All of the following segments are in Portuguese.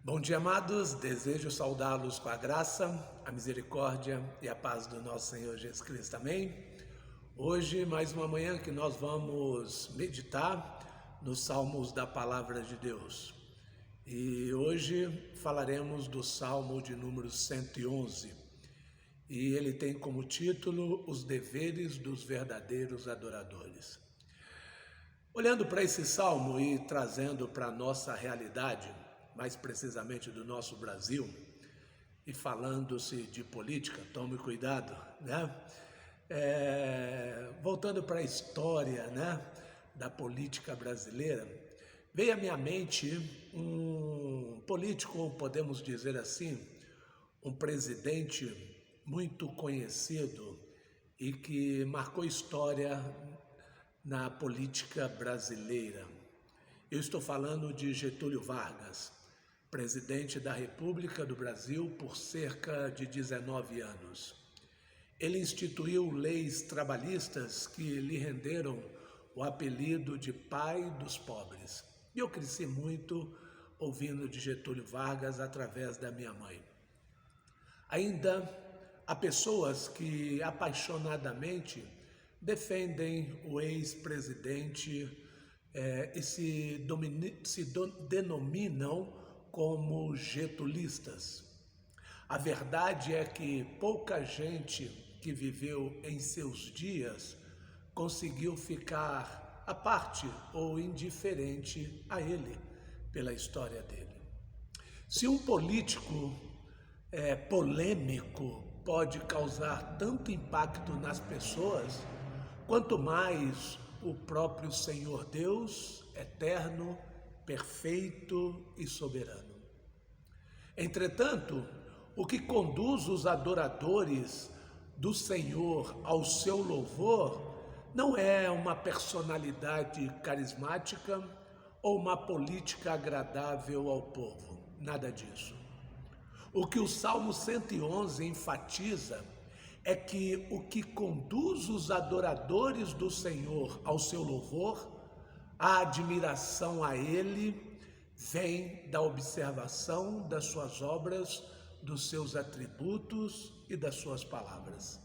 Bom dia, amados. Desejo saudá-los com a graça, a misericórdia e a paz do nosso Senhor Jesus Cristo. Amém? Hoje, mais uma manhã que nós vamos meditar nos Salmos da Palavra de Deus. E hoje falaremos do Salmo de número 111. E ele tem como título Os Deveres dos Verdadeiros Adoradores. Olhando para esse salmo e trazendo para a nossa realidade, mais precisamente do nosso Brasil, e falando-se de política, tome cuidado, né? Voltando para a história, né, da política brasileira, veio à minha mente um político, ou podemos dizer assim, um presidente muito conhecido e que marcou história na política brasileira. Eu estou falando de Getúlio Vargas, presidente da República do Brasil por cerca de 19 anos. Ele instituiu leis trabalhistas que lhe renderam o apelido de pai dos pobres. E eu cresci muito ouvindo de Getúlio Vargas através da minha mãe. Ainda há pessoas que apaixonadamente defendem o ex-presidente e se denominam como getulistas. A verdade é que pouca gente que viveu em seus dias conseguiu ficar à parte ou indiferente a ele pela história dele. Se um político polêmico pode causar tanto impacto nas pessoas, quanto mais o próprio Senhor Deus, eterno, perfeito e soberano. Entretanto, o que conduz os adoradores do Senhor ao seu louvor não é uma personalidade carismática ou uma política agradável ao povo, nada disso. O que o Salmo 111 enfatiza é que o que conduz os adoradores do Senhor ao seu louvor, a admiração a Ele, vem da observação das suas obras, dos seus atributos e das suas palavras.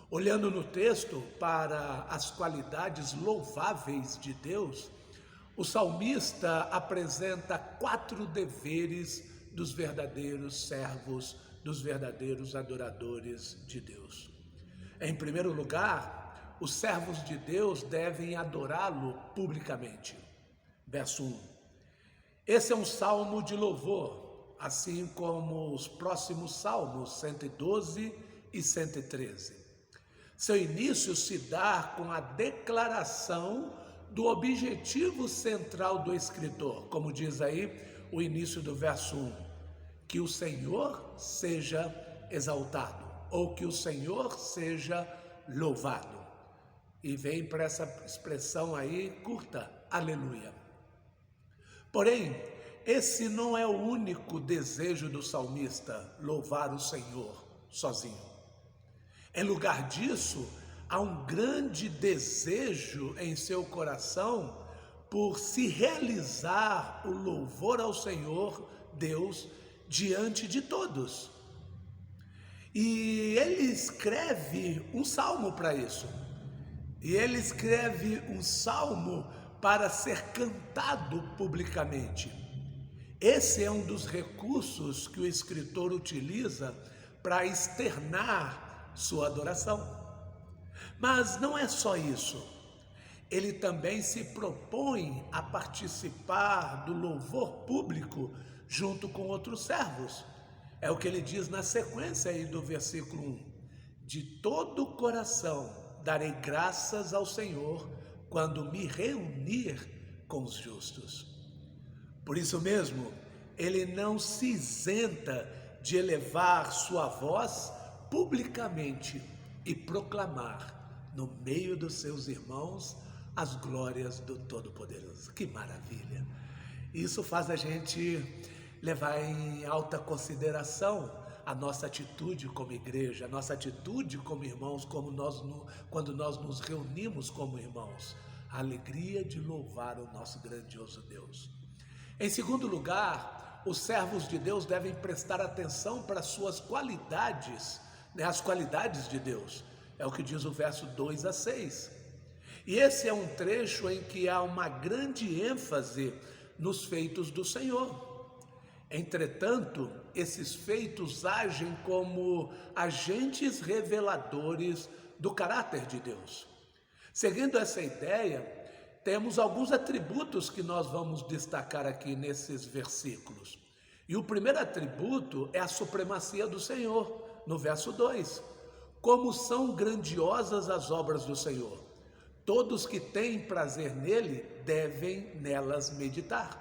Olhando no texto para as qualidades louváveis de Deus, o salmista apresenta 4 deveres dos verdadeiros servos, dos verdadeiros adoradores de Deus. Em primeiro lugar, os servos de Deus devem adorá-lo publicamente. Verso 1. Esse é um salmo de louvor, assim como os próximos salmos 112 e 113. Seu início se dá com a declaração do objetivo central do escritor, como diz aí o início do verso 1, que o Senhor seja exaltado, ou que o Senhor seja louvado. E vem para essa expressão aí curta, aleluia. Porém, esse não é o único desejo do salmista, louvar o Senhor sozinho. Em lugar disso, há um grande desejo em seu coração por se realizar o louvor ao Senhor Deus diante de todos. E ele escreve um salmo para isso. E ele escreve um salmo para ser cantado publicamente. Esse é um dos recursos que o escritor utiliza para externar sua adoração. Mas não é só isso. Ele também se propõe a participar do louvor público junto com outros servos. É o que ele diz na sequência aí do versículo 1. De todo o coração darei graças ao Senhor quando me reunir com os justos. Por isso mesmo, ele não se isenta de elevar sua voz publicamente e proclamar no meio dos seus irmãos as glórias do Todo-Poderoso. Que maravilha! Isso faz a gente levar em alta consideração a nossa atitude como igreja, a nossa atitude como irmãos, quando nós nos reunimos como irmãos. A alegria de louvar o nosso grandioso Deus. Em segundo lugar, os servos de Deus devem prestar atenção para as suas qualidades, né, as qualidades de Deus. É o que diz o verso 2 a 6. E esse é um trecho em que há uma grande ênfase nos feitos do Senhor. Entretanto, esses feitos agem como agentes reveladores do caráter de Deus. Seguindo essa ideia, temos alguns atributos que nós vamos destacar aqui nesses versículos. E o primeiro atributo é a supremacia do Senhor, no verso 2. Como são grandiosas as obras do Senhor! Todos que têm prazer nele devem nelas meditar.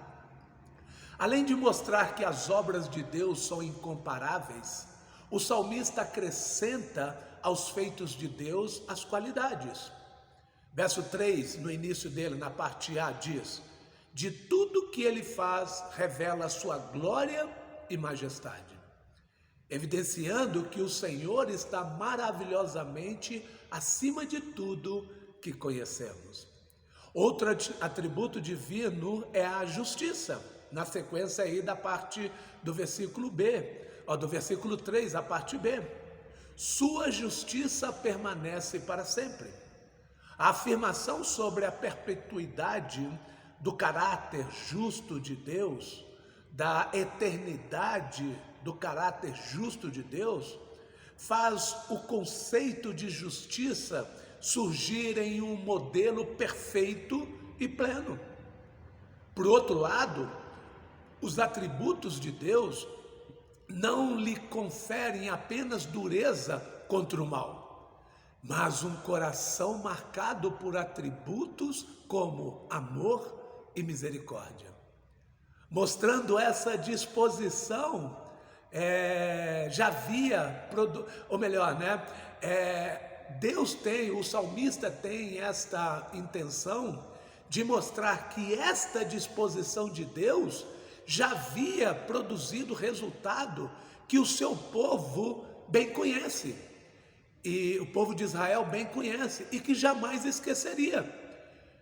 Além de mostrar que as obras de Deus são incomparáveis, o salmista acrescenta aos feitos de Deus as qualidades. Verso 3, no início dele, na parte A, diz: de tudo que ele faz, revela a sua glória e majestade, evidenciando que o Senhor está maravilhosamente acima de tudo que conhecemos. Outro atributo divino é a justiça, na sequência aí da parte do versículo B, do versículo 3, a parte B. Sua justiça permanece para sempre. A afirmação sobre a perpetuidade do caráter justo de Deus, da eternidade do caráter justo de Deus, faz o conceito de justiça surgir em um modelo perfeito e pleno. Por outro lado, os atributos de Deus não lhe conferem apenas dureza contra o mal, mas um coração marcado por atributos como amor e misericórdia. Mostrando essa disposição, o salmista tem esta intenção de mostrar que esta disposição de Deus já havia produzido resultado que o seu povo bem conhece, e o povo de Israel bem conhece, e que jamais esqueceria.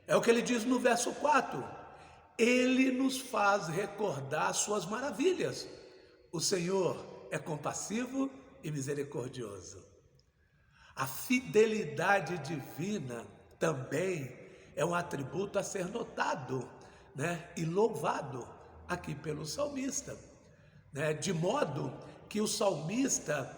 É o que ele diz no verso 4: ele nos faz recordar suas maravilhas. O Senhor é compassivo e misericordioso. A fidelidade divina também é um atributo a ser notado, né, e louvado aqui pelo salmista, né? De modo que o salmista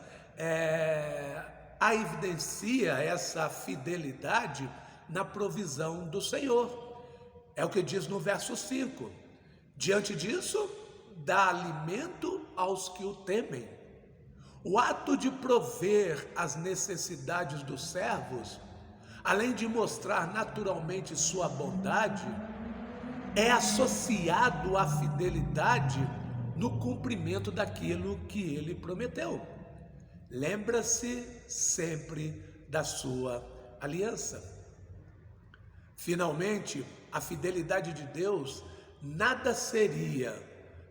evidencia essa fidelidade na provisão do Senhor. É o que diz no verso 5. Diante disso, dá alimento aos que o temem. O ato de prover as necessidades dos servos, além de mostrar naturalmente sua bondade, é associado à fidelidade no cumprimento daquilo que ele prometeu. Lembra-se sempre da sua aliança. Finalmente, a fidelidade de Deus nada seria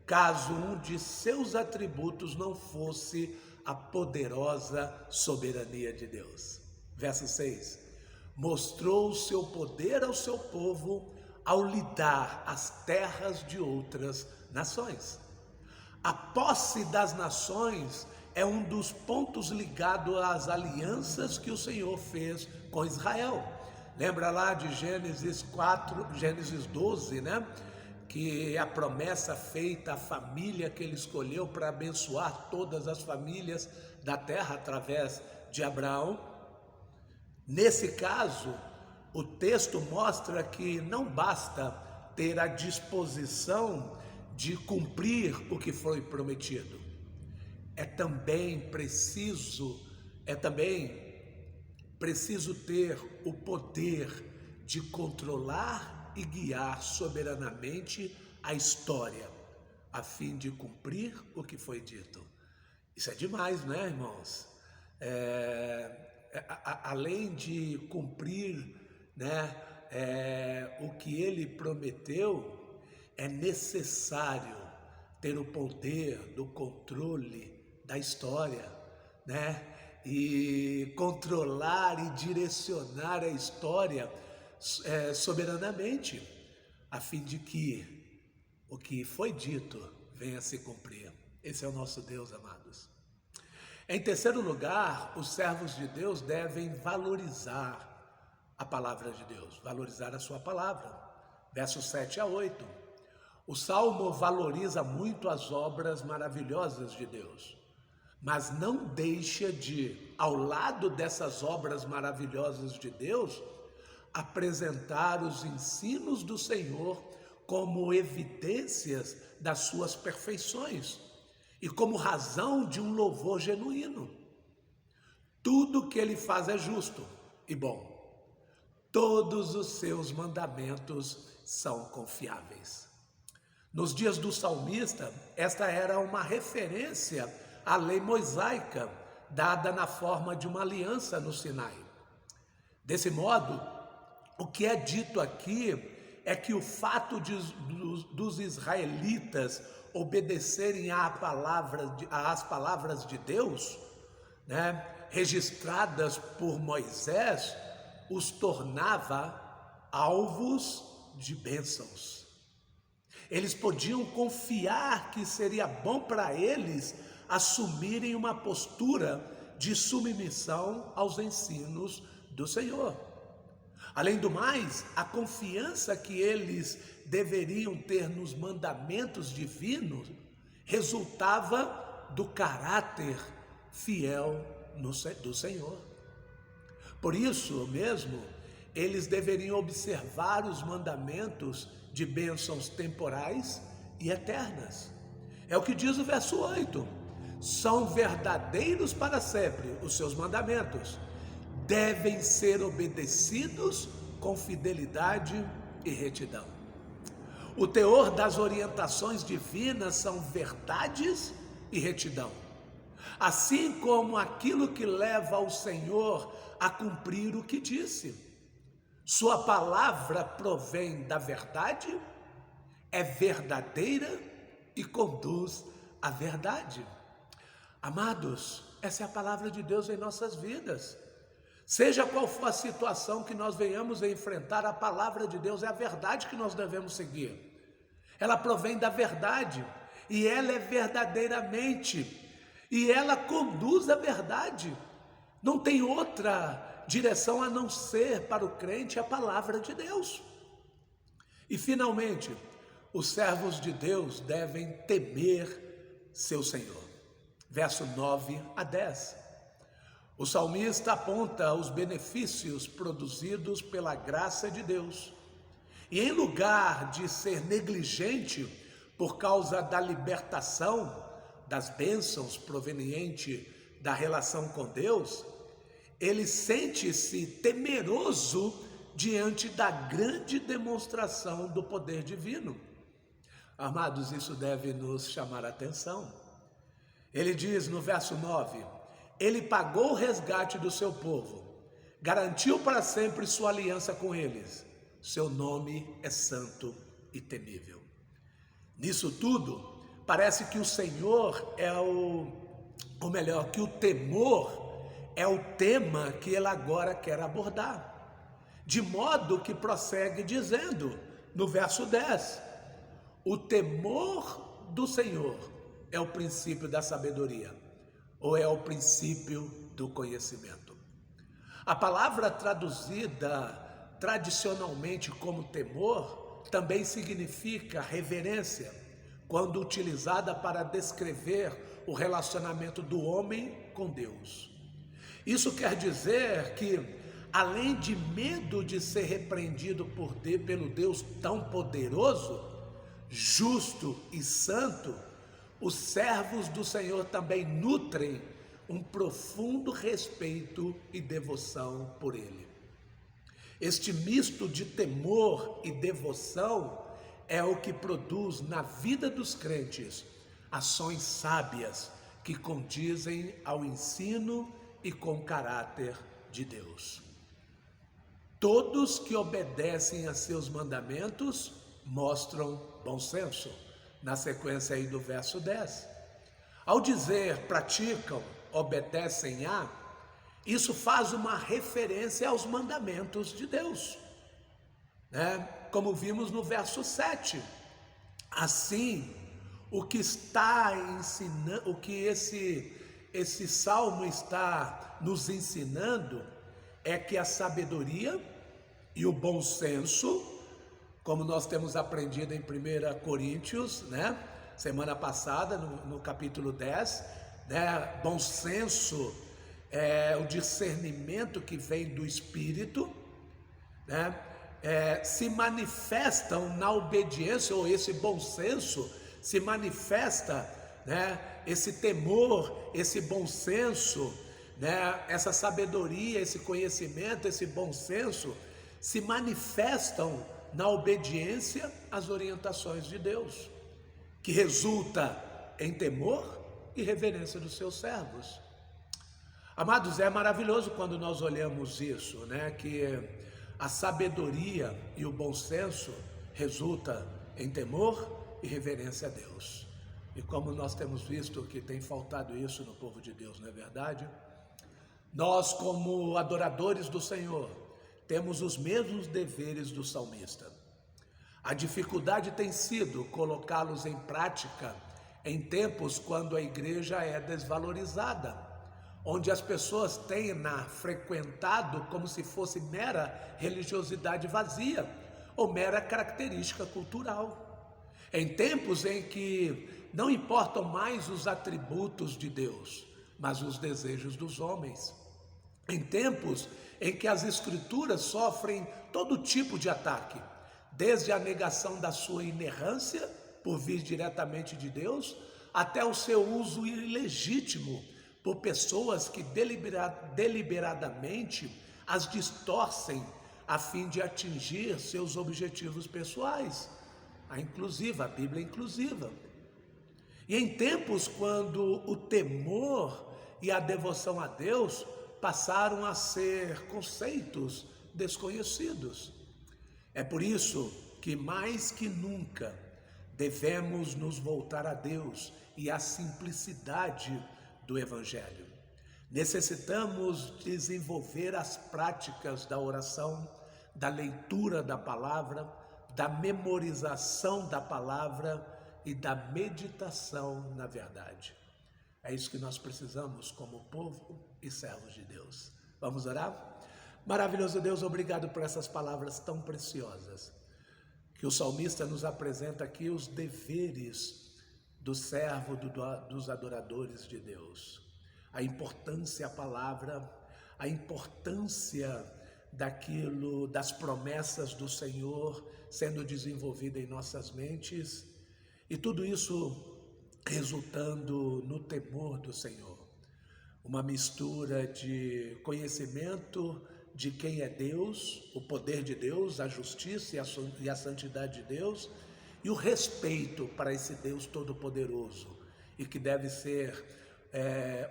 caso um de seus atributos não fosse a poderosa soberania de Deus. Verso 6. Mostrou o seu poder ao seu povo ao lhe dar as terras de outras nações. A posse das nações é um dos pontos ligados às alianças que o Senhor fez com Israel. Lembra lá de Gênesis 12, né? Que a promessa feita à família que ele escolheu para abençoar todas as famílias da terra através de Abraão. Nesse caso, o texto mostra que não basta ter a disposição de cumprir o que foi prometido. É também preciso ter o poder de controlar e guiar soberanamente a história, a fim de cumprir o que foi dito. Isso é demais, né, irmãos? Além de cumprir, né, o que ele prometeu, é necessário ter o poder do controle da história, né? E controlar e direcionar a história soberanamente, a fim de que o que foi dito venha se cumprir. Esse é o nosso Deus, amados. Em terceiro lugar, os servos de Deus devem valorizar a palavra de Deus, valorizar a sua palavra. Versos 7 a 8. O Salmo valoriza muito as obras maravilhosas de Deus, mas não deixa de, ao lado dessas obras maravilhosas de Deus, apresentar os ensinos do Senhor como evidências das suas perfeições e como razão de um louvor genuíno. Tudo que ele faz é justo e bom. Todos os seus mandamentos são confiáveis. Nos dias do salmista, esta era uma referência à lei mosaica, dada na forma de uma aliança no Sinai. Desse modo, o que é dito aqui é que o fato dos israelitas obedecerem às palavras de Deus, registradas por Moisés, os tornava alvos de bênçãos. Eles podiam confiar que seria bom para eles assumirem uma postura de submissão aos ensinos do Senhor. Além do mais, a confiança que eles deveriam ter nos mandamentos divinos resultava do caráter fiel do Senhor. Por isso mesmo, eles deveriam observar os mandamentos de bênçãos temporais e eternas. É o que diz o verso 8. São verdadeiros para sempre os seus mandamentos. Devem ser obedecidos com fidelidade e retidão. O teor das orientações divinas são verdades e retidão, assim como aquilo que leva o Senhor a cumprir o que disse. Sua palavra provém da verdade, é verdadeira e conduz à verdade. Amados, essa é a palavra de Deus em nossas vidas. Seja qual for a situação que nós venhamos a enfrentar, a palavra de Deus é a verdade que nós devemos seguir. Ela provém da verdade e ela é verdadeiramente, e ela conduz à verdade. Não tem outra direção a não ser para o crente a palavra de Deus. E finalmente, os servos de Deus devem temer seu Senhor. Verso 9 a 10. O salmista aponta os benefícios produzidos pela graça de Deus. E em lugar de ser negligente por causa da libertação, das bênçãos proveniente da relação com Deus, ele sente-se temeroso diante da grande demonstração do poder divino. Amados, isso deve nos chamar a atenção. Ele diz no verso 9: ele pagou o resgate do seu povo, garantiu para sempre sua aliança com eles. Seu nome é santo e temível. Nisso tudo, parece que o Senhor que o temor é o tema que ele agora quer abordar. De modo que prossegue dizendo, no verso 10, o temor do Senhor é o princípio da sabedoria, ou é o princípio do conhecimento. A palavra traduzida tradicionalmente como temor também significa reverência, quando utilizada para descrever o relacionamento do homem com Deus. Isso quer dizer que, além de medo de ser repreendido pelo Deus tão poderoso, justo e santo, os servos do Senhor também nutrem um profundo respeito e devoção por Ele. Este misto de temor e devoção é o que produz na vida dos crentes ações sábias que condizem ao ensino e com o caráter de Deus. Todos que obedecem a seus mandamentos mostram bom senso, na sequência aí do verso 10. Ao dizer praticam, obedecem a, isso faz uma referência aos mandamentos de Deus, como vimos no verso 7. Assim, o que está ensinando, o que esse salmo está nos ensinando é que a sabedoria e o bom senso, como nós temos aprendido em 1 Coríntios, né? Semana passada, no capítulo 10, né? Bom senso é o discernimento que vem do Espírito, né? Se manifestam na obediência, ou esse bom senso se manifesta, né? Esse temor, esse bom senso, né? Essa sabedoria, esse conhecimento, esse bom senso se manifestam na obediência às orientações de Deus, que resulta em temor e reverência dos seus servos. Amados, é maravilhoso quando nós olhamos isso, né? Que a sabedoria e o bom senso resulta em temor e reverência a Deus. E como nós temos visto que tem faltado isso no povo de Deus, não é verdade? Nós, como adoradores do Senhor, temos os mesmos deveres do salmista. A dificuldade tem sido colocá-los em prática em tempos quando a igreja é desvalorizada, onde as pessoas têm frequentado como se fosse mera religiosidade vazia ou mera característica cultural. Em tempos em que não importam mais os atributos de Deus, mas os desejos dos homens. Em tempos em que as escrituras sofrem todo tipo de ataque, desde a negação da sua inerrância, por vir diretamente de Deus, até o seu uso ilegítimo por pessoas que deliberadamente as distorcem a fim de atingir seus objetivos pessoais. A Bíblia é inclusiva. E em tempos quando o temor e a devoção a Deus passaram a ser conceitos desconhecidos. É por isso que mais que nunca devemos nos voltar a Deus e à simplicidade do Evangelho. Necessitamos desenvolver as práticas da oração, da leitura da palavra, da memorização da palavra e da meditação na verdade. É isso que nós precisamos como povo e servos de Deus. Vamos orar? Maravilhoso Deus, obrigado por essas palavras tão preciosas, que o salmista nos apresenta aqui os deveres do servo, dos adoradores de Deus. A importância, a palavra, a importância das promessas do Senhor sendo desenvolvida em nossas mentes, e tudo isso resultando no temor do Senhor. Uma mistura de conhecimento de quem é Deus, o poder de Deus, a justiça e a santidade de Deus, e o respeito para esse Deus todo-poderoso, e que deve ser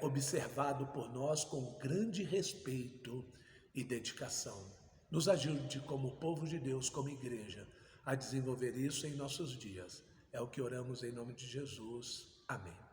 observado por nós com grande respeito e dedicação. Nos ajude como povo de Deus, como igreja, a desenvolver isso em nossos dias. É o que oramos em nome de Jesus. Amém.